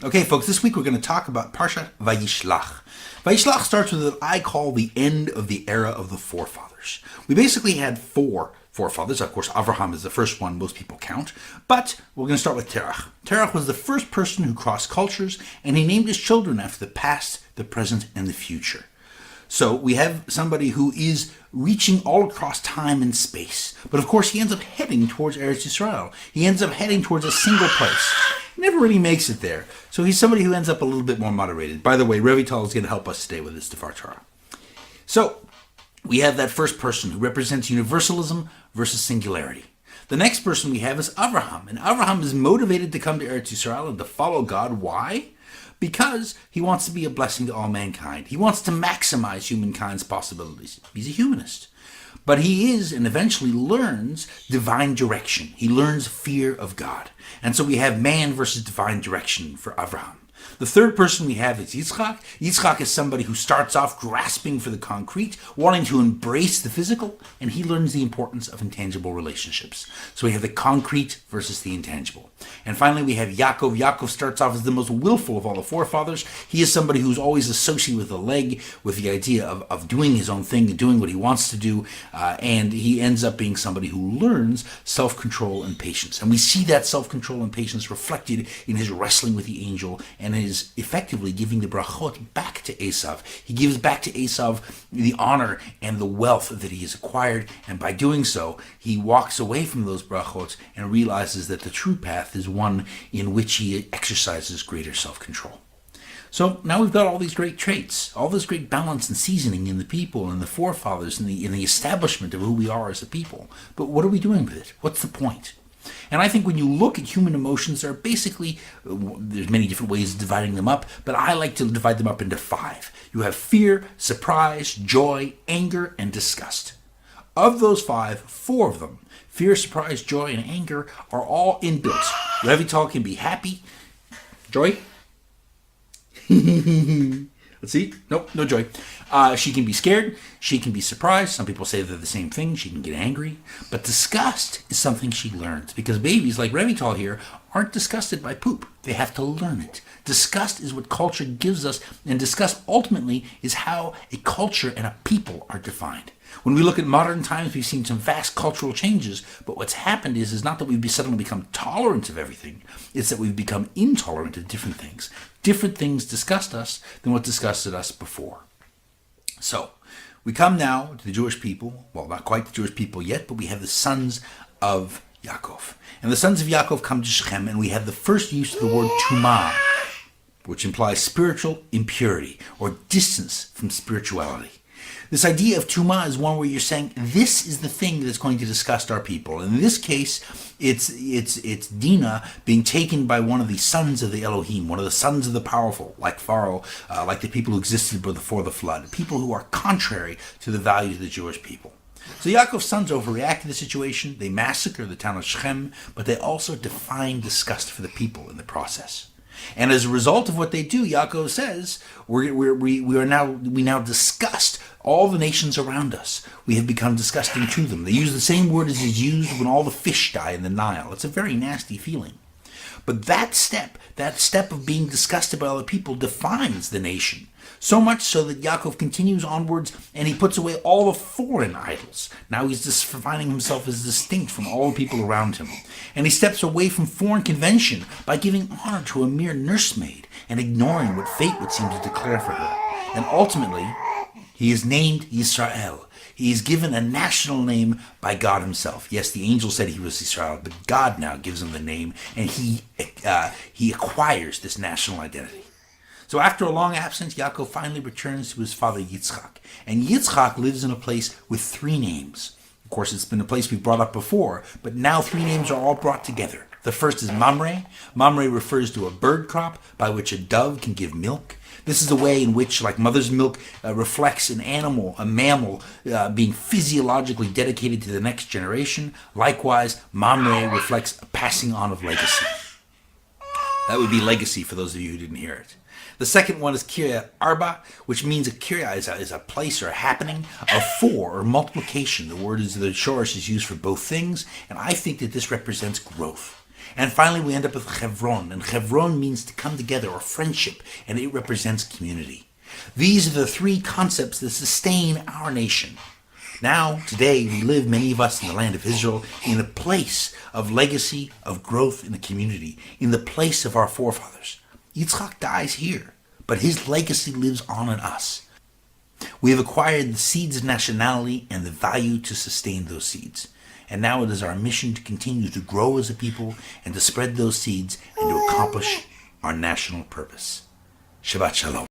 Okay, folks, this week we're going to talk about Parsha Vayishlach. Vayishlach starts with what I call the end of the era of the forefathers. We basically had four forefathers. Of course, Avraham is the first one most people count, but we're going to start with Terach. Terach was the first person who crossed cultures, and he named his children after the past, the present, and the future. So we have somebody who is reaching all across time and space. But of course, he ends up heading towards Eretz Yisrael. He ends up heading towards a single place. He never really makes it there. So he's somebody who ends up a little bit more moderated. By the way, Revital is going to help us today with this Devar Torah. So we have that first person who represents universalism versus singularity. The next person we have is Avraham. And Avraham is motivated to come to Eretz Yisrael and to follow God. Why? Because he wants to be a blessing to all mankind. He wants to maximize humankind's possibilities. He's a humanist. But he is, and eventually learns, divine direction. He learns fear of God. And so we have man versus divine direction for Avraham. The third person we have is Yitzchak. Yitzchak is somebody who starts off grasping for the concrete, wanting to embrace the physical, and he learns the importance of intangible relationships. So we have the concrete versus the intangible. And finally we have Yaakov. Yaakov starts off as the most willful of all the forefathers. He is somebody who's always associated with the leg, with the idea of doing his own thing and doing what he wants to do, and he ends up being somebody who learns self-control and patience. And we see that self-control and patience reflected in his wrestling with the angel and is effectively giving the brachot back to Esav. He gives back to Esav the honor and the wealth that he has acquired, and by doing so, he walks away from those brachot and realizes that the true path is one in which he exercises greater self-control. So now we've got all these great traits, all this great balance and seasoning in the people and the forefathers and in the establishment of who we are as a people. But what are we doing with it? What's the point? And I think when you look at human emotions, there are basically, there's many different ways of dividing them up, but I like to divide them up into 5. You have fear, surprise, joy, anger, and disgust. Of those 5, 4 of them, fear, surprise, joy, and anger, are all inbuilt. Revital can be happy. Joy? Let's see. Nope, no joy. She can be scared. She can be surprised. Some people say they're the same thing. She can get angry. But disgust is something she learns. Because babies, like Revital here, aren't disgusted by poop. They have to learn it. Disgust is what culture gives us. And disgust ultimately is how a culture and a people are defined. When we look at modern times, we've seen some vast cultural changes. But what's happened is not that we've suddenly become tolerant of everything. It's that we've become intolerant of different things. Different things disgust us than what disgusted us before. So, we come now to the Jewish people. Well, not quite the Jewish people yet, but we have the sons of Yaacov. And the sons of Yaacov come to Shechem, and we have the first use of the word tumah, which implies spiritual impurity or distance from spirituality. This idea of tumah is one where you're saying, this is the thing that's going to disgust our people. And in this case, it's Dinah being taken by one of the sons of the Elohim, one of the sons of the powerful, like Pharaoh, like the people who existed before the flood, people who are contrary to the values of the Jewish people. So Yaakov's sons overreact to the situation. They massacre the town of Shechem, but they also define disgust for the people in the process. And as a result of what they do, Yaakov says, we now disgust all the nations around us. We have become disgusting to them. They use the same word as is used when all the fish die in the Nile. It's a very nasty feeling. But that step of being disgusted by other people defines the nation. So much so that Yaakov continues onwards and he puts away all the foreign idols. Now he's just defining himself as distinct from all the people around him. And he steps away from foreign convention by giving honor to a mere nursemaid and ignoring what fate would seem to declare for her. And ultimately, he is named Yisrael. He is given a national name by God himself. Yes, the angel said he was Israel, but God now gives him the name, and he acquires this national identity. So after a long absence, Yaakov finally returns to his father Yitzchak. And Yitzchak lives in a place with 3 names. Of course, it's been a place we've brought up before, but now 3 names are all brought together. The first is Mamre. Mamre refers to a bird crop by which a dove can give milk. This is the way in which, like mother's milk, reflects an animal, a mammal, being physiologically dedicated to the next generation. Likewise, Mamre reflects a passing on of legacy. That would be legacy for those of you who didn't hear it. The second one is Kiryat Arba, which means a Kiryat is a place or a happening of 4 or multiplication. The word is the shorish is used for both things, and I think that this represents growth. And finally, we end up with Chevron, and Chevron means to come together or friendship, and it represents community. These are the three concepts that sustain our nation. Now, today, we live, many of us, in the land of Israel, in the place of legacy, of growth in the community, in the place of our forefathers. Yitzchak dies here, but his legacy lives on in us. We have acquired the seeds of nationality and the value to sustain those seeds. And now it is our mission to continue to grow as a people and to spread those seeds and to accomplish our national purpose. Shabbat Shalom.